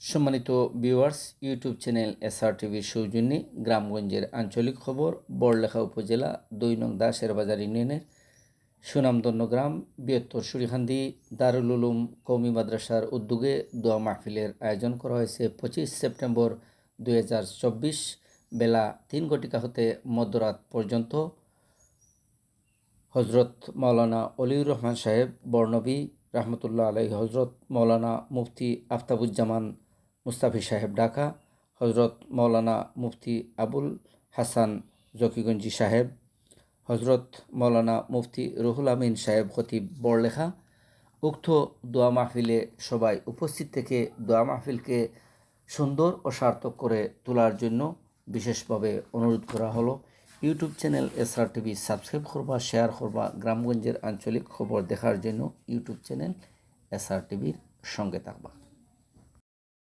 সম্মানিত viewers, YouTube channel SR টিভির সৌজন্যে গ্রামগঞ্জের আঞ্চলিক খবর বড়লেখা উপজেলা ২ নং দাসের বাজার ইউনিয়নের সুনামধন্য গ্রাম বৃহত্তর সুরিখান্দি দারুল উলুম কওমি মাদ্রাসার উদ্যোগে দোয়া মাহফিলের আয়োজন করা হয়েছে ২৫ সেপ্টেম্বর ২০২৪ বেলা ৩ ঘটিকা হতে মধ্যরাত পর্যন্ত। হজরত মৌলানা অলিউর রহমান সাহেব বর্ণবী রহমতুল্লাহ আলাইহি, হজরত মৌলানা মুফতি আফতাবুজ্জামান মুস্তাফি সাহেব ঢাকা, হজরত মৌলানা মুফতি আবুল হাসান জকিগঞ্জি সাহেব, হজরত মৌলানা মুফতি রুহুল আমিন সাহেব খতিব বড়লেখা। উক্ত দোয়া মাহফিলে সবাই উপস্থিত থেকে দোয়া মাহফিলকে সুন্দর ও সার্থক করে তোলার জন্য বিশেষভাবে অনুরোধ করা হলো। YouTube channel SR TV subscribe করবা, শেয়ার করবা। গ্রামগঞ্জের আঞ্চলিক খবর দেখার জন্য ইউটিউব চ্যানেল এসআর টিভির সঙ্গে থাকবা।